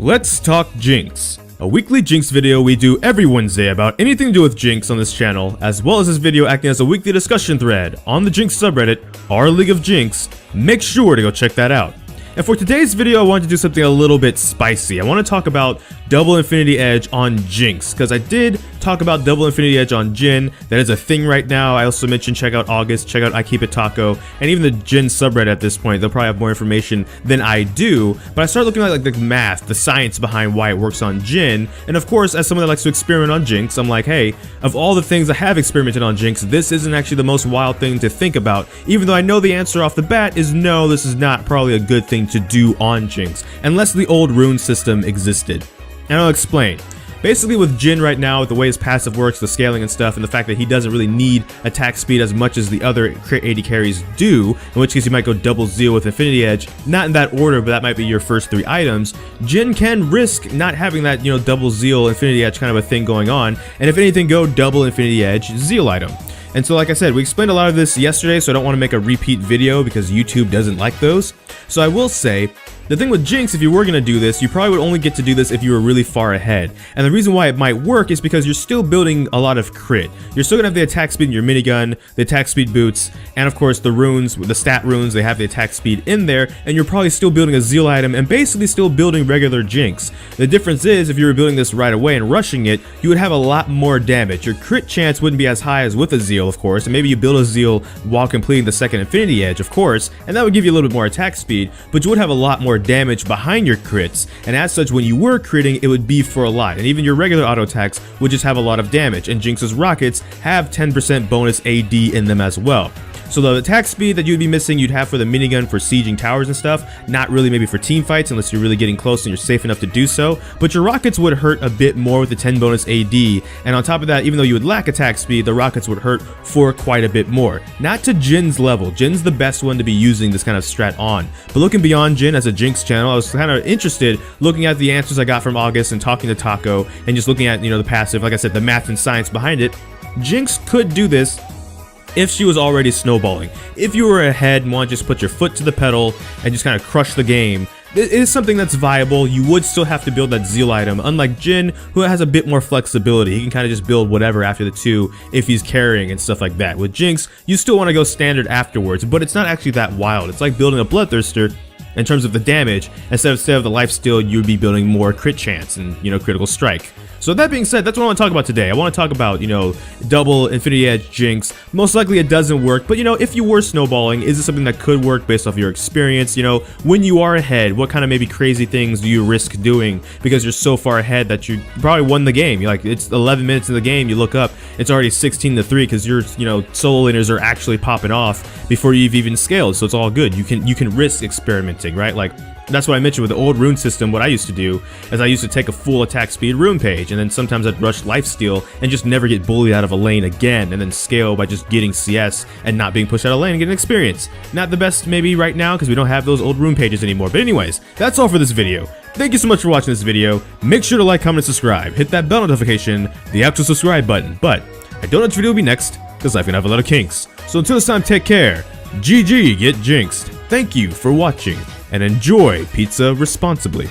Let's talk Jinx, a weekly Jinx video we do every Wednesday about anything to do with Jinx on this channel, as well as this video acting as a weekly discussion thread on the Jinx subreddit, our League of Jinx. Make sure to go check that out. And for today's video, I wanted to do something a little bit spicy. I want to talk about Double Infinity Edge on Jinx, because I did talk about Double Infinity Edge on Jhin. That is a thing right now. I also mentioned check out August, check out I Keep It Taco, and even the Jhin subreddit at this point. They'll probably have more information than I do, but I started looking at like the math, the science behind why it works on Jhin. And of course, as someone that likes to experiment on Jinx, I'm like, hey, of all the things I have experimented on Jinx, this isn't actually the most wild thing to think about, even though I know the answer off the bat is no, this is not probably a good thing to do on Jinx, unless the old rune system existed. And I'll explain. Basically with Jhin right now, with the way his passive works, the scaling and stuff, and the fact that he doesn't really need attack speed as much as the other crit AD carries do, in which case you might go double Zeal with Infinity Edge, not in that order, but that might be your first 3 items, Jhin can risk not having that, double Zeal, Infinity Edge kind of a thing going on, and if anything, go double Infinity Edge Zeal item. And so like I said, we explained a lot of this yesterday, so I don't want to make a repeat video because YouTube doesn't like those. So I will say, the thing with Jinx, if you were going to do this, you probably would only get to do this if you were really far ahead. And the reason why it might work is because you're still building a lot of crit. You're still going to have the attack speed in your minigun, the attack speed boots, and of course the runes, the stat runes, they have the attack speed in there, and you're probably still building a Zeal item and basically still building regular Jinx. The difference is, if you were building this right away and rushing it, you would have a lot more damage. Your crit chance wouldn't be as high as with a Zeal, of course, and maybe you build a Zeal while completing the second Infinity Edge, of course, and that would give you a little bit more attack speed, but you would have a lot more damage behind your crits, and as such, when you were critting, it would be for a lot, and even your regular auto attacks would just have a lot of damage, and Jinx's rockets have 10% bonus AD in them as well. So the attack speed that you'd be missing, you'd have for the minigun for sieging towers and stuff, not really maybe for team fights unless you're really getting close and you're safe enough to do so, but your rockets would hurt a bit more with the 10 bonus AD, and on top of that, even though you would lack attack speed, the rockets would hurt for quite a bit more. Not to Jhin's level. Jhin's the best one to be using this kind of strat on, but looking beyond Jhin as a Jinx channel, I was kind of interested looking at the answers I got from August and talking to Taco and just looking at, the passive, like I said, the math and science behind it. Jinx could do this if she was already snowballing. If you were ahead and want to just put your foot to the pedal and just kind of crush the game, it is something that's viable. You would still have to build that Zeal item, unlike Jhin, who has a bit more flexibility. He can kind of just build whatever after the 2 if he's carrying and stuff like that. With Jinx, you still want to go standard afterwards, but it's not actually that wild. It's like building a Bloodthirster in terms of the damage. Instead of the lifesteal, you'd be building more crit chance and, critical strike. So that being said, that's what I want to talk about today. I want to talk about, double Infinity Edge Jinx. Most likely it doesn't work, but if you were snowballing, is it something that could work based off your experience? When you are ahead, what kind of maybe crazy things do you risk doing because you're so far ahead that you probably won the game? You're like, it's 11 minutes in the game, you look up, it's already 16-3 because your, solo laners are actually popping off before you've even scaled, so it's all good. You can risk experimenting, right? Like, that's what I mentioned with the old rune system. What I used to do is I used to take a full attack speed rune page, and then sometimes I'd rush lifesteal and just never get bullied out of a lane again, and then scale by just getting CS and not being pushed out of lane and getting experience. Not the best maybe right now because we don't have those old rune pages anymore. But anyways, that's all for this video. Thank you so much for watching this video. Make sure to like, comment, and subscribe. Hit that bell notification, the actual subscribe button. But I don't know which video will be next because life can have a lot of kinks. So until this time, take care. GG, get jinxed. Thank you for watching, and enjoy pizza responsibly.